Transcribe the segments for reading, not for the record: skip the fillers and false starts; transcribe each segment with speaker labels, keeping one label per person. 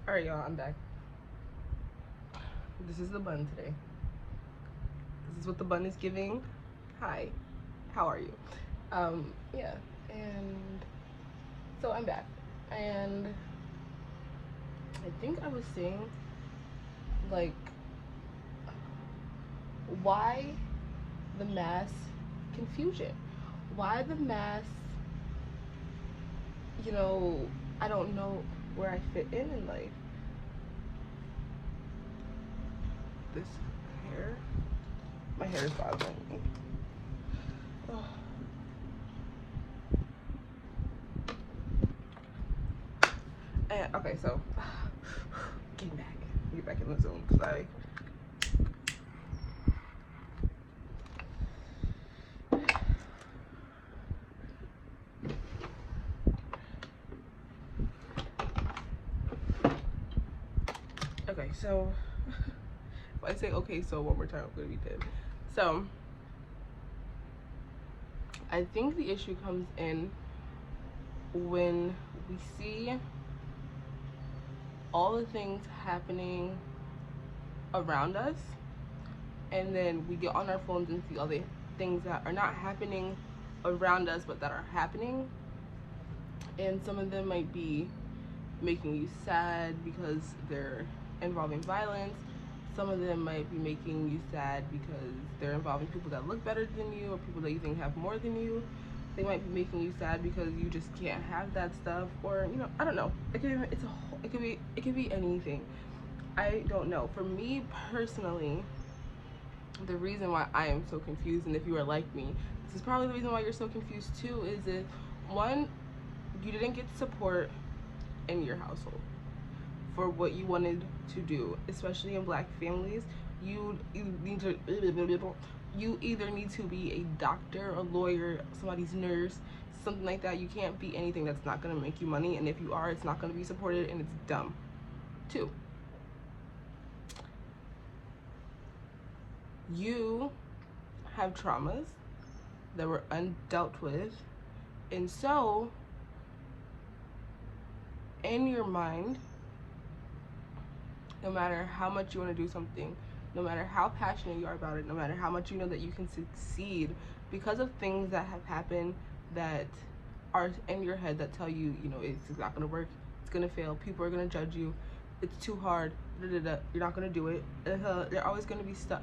Speaker 1: Alright, y'all, I'm back. This is the bun today. This is what the bun is giving. Hi, how are you? Yeah, and so I'm back. And I think I was saying, like, why the mass confusion? Why the mass, I don't know where I fit in life. This hair, my hair is bothering me. Oh. And, okay, so get back in the zone because okay, so if I say okay, so one more time, I'm gonna be dead. So I think the issue comes in when we see all the things happening around us, and then we get on our phones and see all the things that are not happening around us but that are happening, and some of them might be making you sad because they're involving violence. Some of them might be making you sad because they're involving people that look better than you or people that you think have more than you. They might be making you sad because you just can't have that stuff, or I don't know. It could be anything. I don't know. For me personally, the reason why I am so confused, and if you are like me, this is probably the reason why you're so confused too, is if one, you didn't get support in your household for what you wanted to do, especially in Black families. You either need to be a doctor, a lawyer, somebody's nurse, something like that. You can't be anything that's not gonna make you money, and if you are, it's not gonna be supported, and it's dumb. Two, you have traumas that were undealt with, and so in your mind, no matter how much you want to do something, no matter how passionate you are about it, no matter how much you know that you can succeed, because of things that have happened that are in your head that tell you, it's not going to work, it's going to fail, people are going to judge you, it's too hard, you're not going to do it, they're always going to be stuck.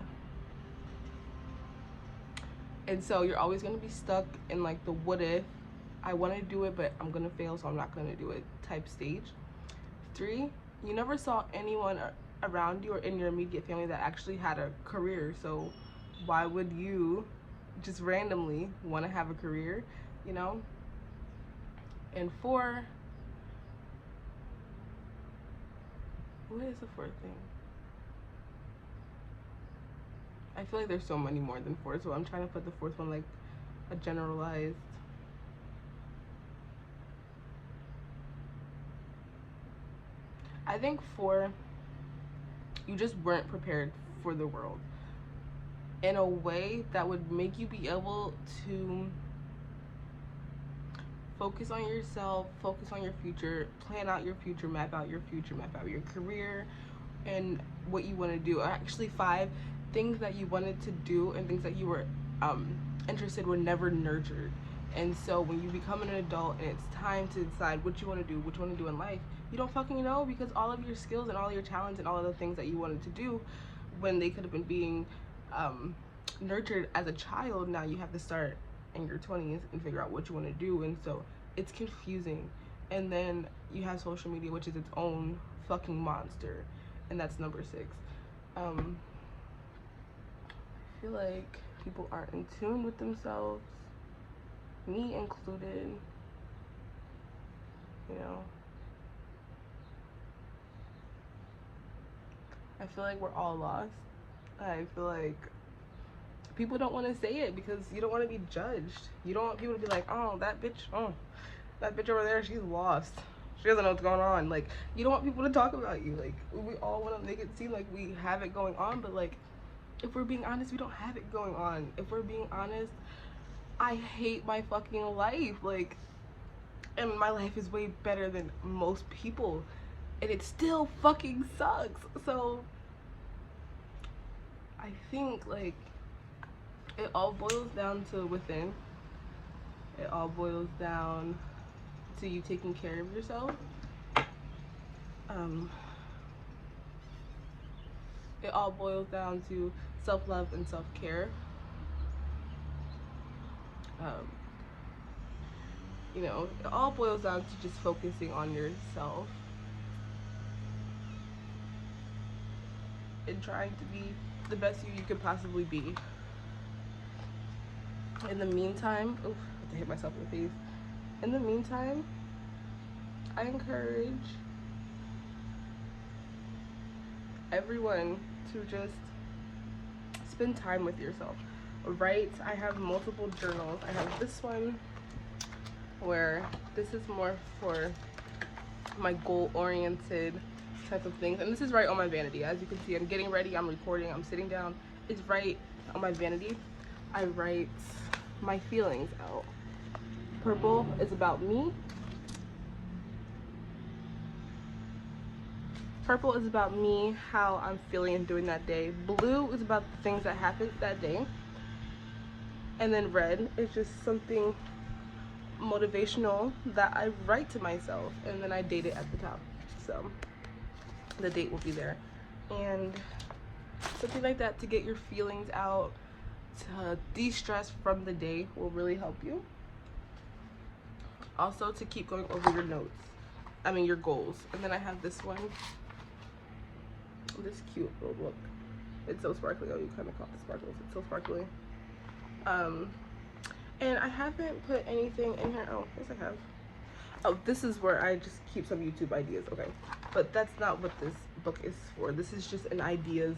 Speaker 1: And so you're always going to be stuck in like the what if, I want to do it, but I'm going to fail, so I'm not going to do it type stage. Three, you never saw anyone around you or in your immediate family that actually had a career, so why would you just randomly want to have a career, And four, what is the fourth thing? I feel like there's so many more than four, so I'm trying to put the fourth one like a generalized. I think four, you just weren't prepared for the world in a way that would make you be able to focus on yourself, focus on your future, plan out your future, map out your future, map out your career, and what you want to do. Actually, five, things that you wanted to do and things that you were interested were never nurtured. And so when you become an adult and it's time to decide what you want to do, what you want to do in life, you don't fucking know, because all of your skills and all your talents and all of the things that you wanted to do when they could have been being nurtured as a child, now you have to start in your 20s and figure out what you want to do. And so it's confusing. And then you have social media, which is its own fucking monster, and that's number six. I feel like people aren't in tune with themselves, me included, I feel like we're all lost. I feel like people don't want to say it because you don't want to be judged. You don't want people to be like, oh, that bitch over there, she's lost. She doesn't know what's going on. Like, you don't want people to talk about you. Like, we all want to make it seem like we have it going on, but like, if we're being honest, we don't have it going on. If we're being honest, I hate my fucking life. Like, and my life is way better than most people. and it still fucking sucks. So I think like it all boils down to within. It all boils down to you taking care of yourself. It all boils down to self-love and self-care. Um, you know, it all boils down to just focusing on yourself and trying to be the best you could possibly be. In the meantime, oof, I have to hit myself in the face. In the meantime, I encourage everyone to just spend time with yourself. Write. I have multiple journals. I have this one where this is more for my goal-oriented type of things, and this is right on my vanity. As you can see, I'm getting ready, I'm recording, I'm sitting down. It's right on my vanity. I write my feelings out. Purple is about me. Purple is about me, how I'm feeling and doing that day. Blue is about the things that happened that day. And then red is just something motivational that I write to myself, and then I date it at the top. So the date will be there. And something like that to get your feelings out, to de-stress from the day will really help you. Also to keep going over your notes. I mean your goals. And then I have this one. This cute little book. It's so sparkly. Oh, you kind of caught the sparkles. It's so sparkly. And I haven't put anything in here. Oh, yes I have. Oh, this is where I just keep some YouTube ideas. Okay, but that's not what this book is for. This is just an ideas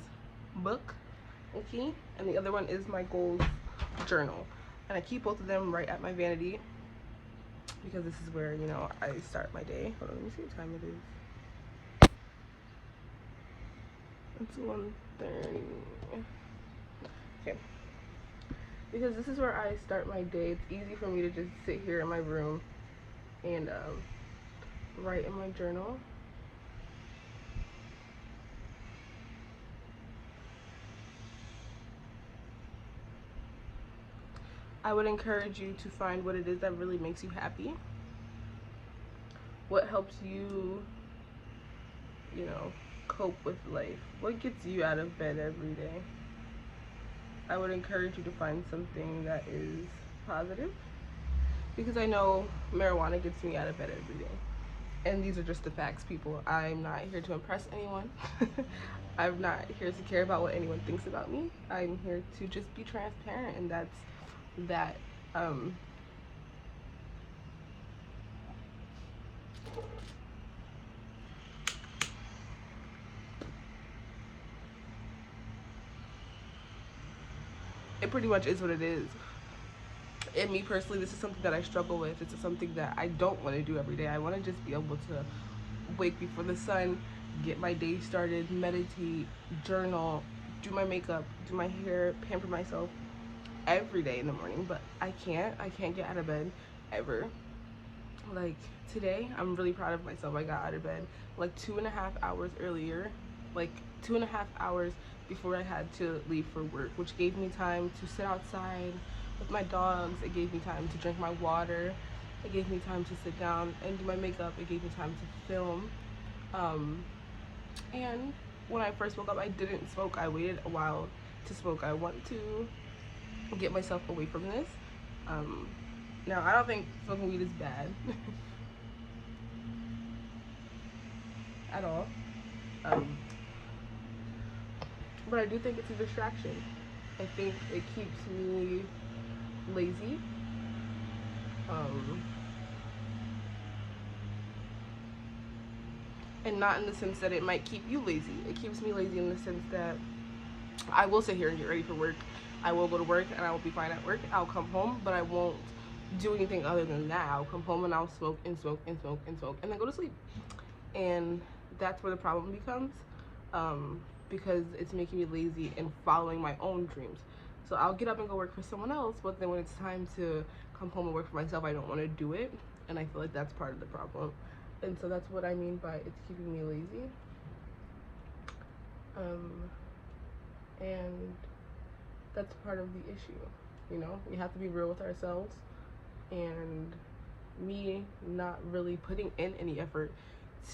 Speaker 1: book. Okay, and the other one is my goals journal, and I keep both of them right at my vanity because this is where, you know, I start my day. Hold on, let me see what time it is. It's 1:30. Okay. Because this is where I start my day. It's easy for me to just sit here in my room and write in my journal. I would encourage you to find what it is that really makes you happy. What helps you, you know, cope with life. What gets you out of bed every day? I would encourage you to find something that is positive, because I know marijuana gets me out of bed every day. And these are just the facts, people. I'm not here to impress anyone. I'm not here to care about what anyone thinks about me. I'm here to just be transparent, and that's that. It pretty much is what it is. And me personally, this is something that I struggle with. It's something that I don't want to do every day. I want to just be able to wake before the sun, get my day started, meditate, journal, do my makeup, do my hair, pamper myself every day in the morning. But I can't get out of bed ever. Like today, I'm really proud of myself. I got out of bed like 2.5 hours earlier, like 2.5 hours before I had to leave for work, which gave me time to sit outside with my dogs. It gave me time to drink my water. It gave me time to sit down and do my makeup. It gave me time to film. And when I first woke up, I didn't smoke. I waited a while to smoke. I want to get myself away from this. Now, I don't think smoking weed is bad at all. But I do think it's a distraction. I think it keeps me lazy. And not in the sense that it might keep you lazy. It keeps me lazy in the sense that I will sit here and get ready for work. I will go to work and I will be fine at work. I'll come home, but I won't do anything other than that. I'll come home and I'll smoke and smoke and smoke and smoke and then go to sleep. And that's where the problem becomes, because it's making me lazy and following my own dreams. So I'll get up and go work for someone else, but then when it's time to come home and work for myself, I don't want to do it. And I feel like that's part of the problem, And so that's what I mean by it's keeping me lazy. And that's part of the issue. You know, we have to be real with ourselves, and me not really putting in any effort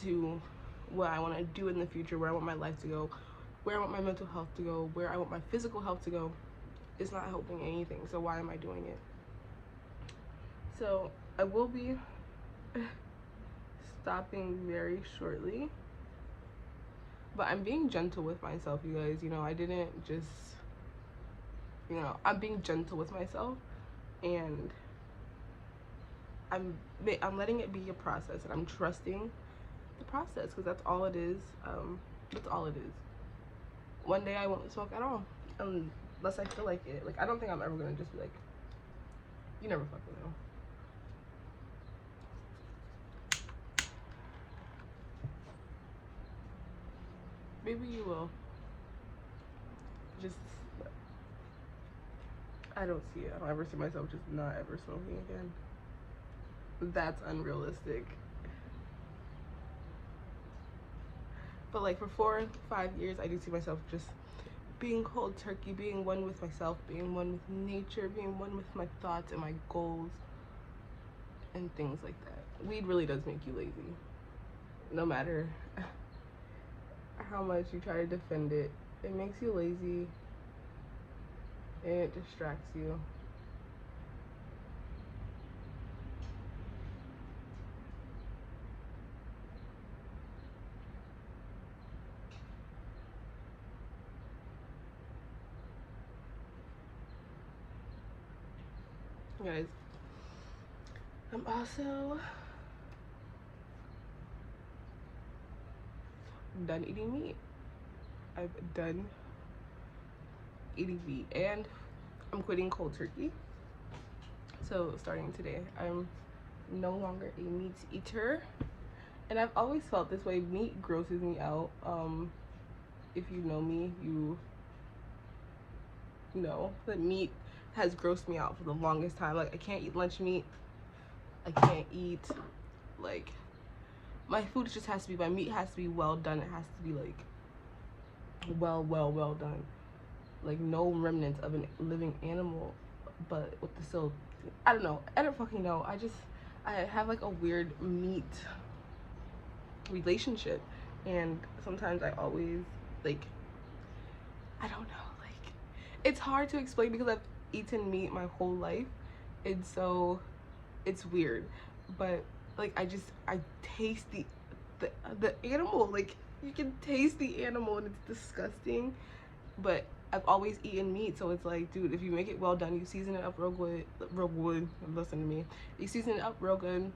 Speaker 1: to what I want to do in the future, where I want my life to go, where I want my mental health to go, where I want my physical health to go, is not helping anything. So why am I doing it? So I will be stopping very shortly, but I'm being gentle with myself, you guys. You know, I didn't just, you know, I'm being gentle with myself, and I'm letting it be a process, and I'm trusting the process, because that's all it is. That's all it is. One day I won't smoke at all, unless I feel like it. Like, I don't think I'm ever gonna just be like, you never fucking know. Maybe you will. Just, I don't see it. I don't ever see myself just not ever smoking again. That's unrealistic. But like for 4 or 5 years, I do see myself just being cold turkey, being one with myself, being one with nature, being one with my thoughts and my goals and things like that. Weed really does make you lazy. No matter how much you try to defend it, it makes you lazy and it distracts you. Guys, I'm also done eating meat. I've done eating meat and I'm quitting cold turkey. So starting today, I'm no longer a meat eater. And I've always felt this way. Meat grosses me out. If you know me, you know that meat has grossed me out for the longest time. Like, I can't eat lunch meat. I can't eat, like, my food just has to be, my meat has to be well done. It has to be like well done. Like, no remnants of a living animal, but with the still, I don't know. I don't fucking know. I have like a weird meat relationship, and sometimes I always, like, I don't know, like, it's hard to explain because I've eaten meat my whole life, and so it's weird. But like, I taste the animal. Like, you can taste the animal and it's disgusting, but I've always eaten meat, so it's like, dude, if you make it well done, you season it up real good, listen to me, you season it up real good,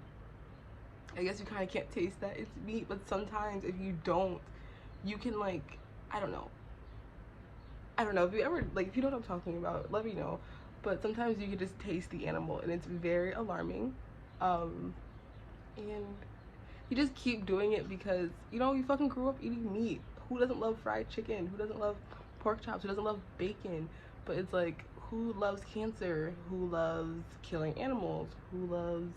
Speaker 1: I guess you kind of can't taste that it's meat. But sometimes if you don't, you can, like, I don't know if you ever, like, if you know what I'm talking about, let me know. But sometimes you can just taste the animal and it's very alarming. And you just keep doing it because, you know, you fucking grew up eating meat. Who doesn't love fried chicken? Who doesn't love pork chops? Who doesn't love bacon? But it's like, who loves cancer? Who loves killing animals? Who loves,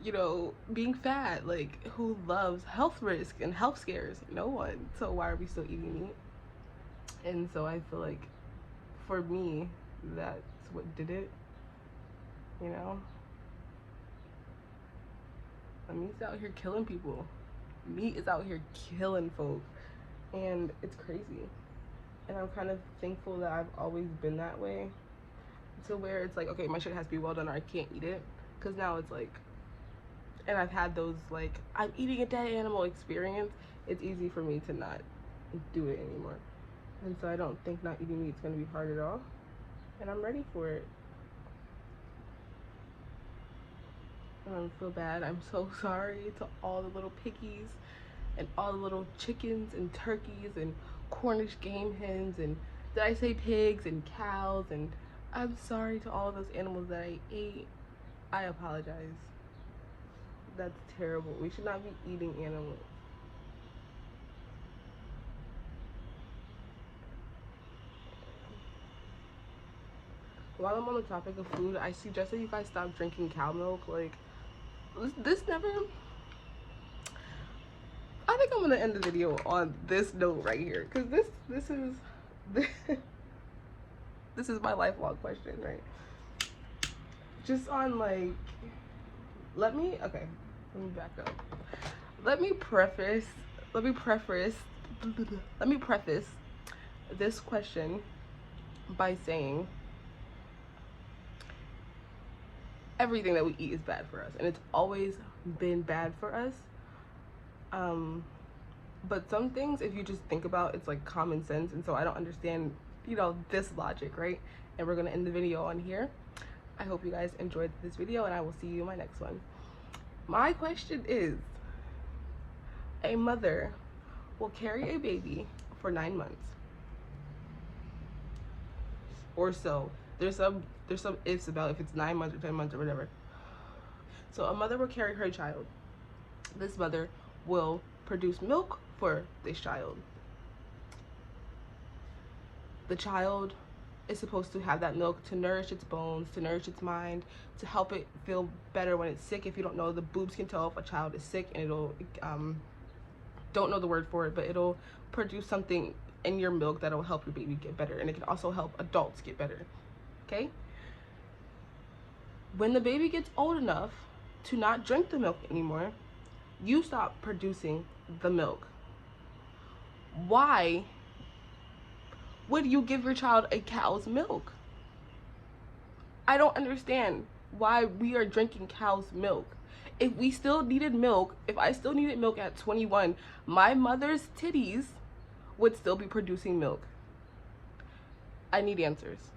Speaker 1: you know, being fat? Like, who loves health risk and health scares? No one. So why are we still eating meat? And so I feel like, for me, that's what did it, you know? Meat's out here killing people. Meat is out here killing folk. And it's crazy. And I'm kind of thankful that I've always been that way, to where it's like, okay, my shit has to be well done or I can't eat it. Because now it's like, and I've had those, like, I'm eating a dead animal experience. It's easy for me to not do it anymore. And so I don't think not eating meat is going to be hard at all. And I'm ready for it. And I feel bad. I'm so sorry to all the little piggies and all the little chickens and turkeys and Cornish game hens, and did I say pigs and cows? And I'm sorry to all those animals that I ate. I apologize. That's terrible. We should not be eating animals. While I'm on the topic of food, I suggest that you guys stop drinking cow milk. Like, this never, think I'm gonna end the video on this note right here, because this is this is my lifelong question, right? Just on like, let me back up. Let me preface this question by saying everything that we eat is bad for us, and it's always been bad for us. But some things, if you just think about, it's like common sense, and so I don't understand, you know, this logic, right? And we're gonna end the video on here. I hope you guys enjoyed this video, and I will see you in my next one. My question is, a mother will carry a baby for 9 months or so. There's some ifs about if it's 9 months or 10 months or whatever. So a mother will carry her child. This mother will produce milk for this child. The child is supposed to have that milk to nourish its bones, to nourish its mind, to help it feel better when it's sick. If you don't know, the boobs can tell if a child is sick, and it'll don't know the word for it, but it'll produce something in your milk that'll help your baby get better, and it can also help adults get better. Okay? When the baby gets old enough to not drink the milk anymore, you stop producing the milk. Why would you give your child a cow's milk? I don't understand why we are drinking cow's milk. If we still needed milk, if I still needed milk at 21, my mother's titties would still be producing milk. I need answers.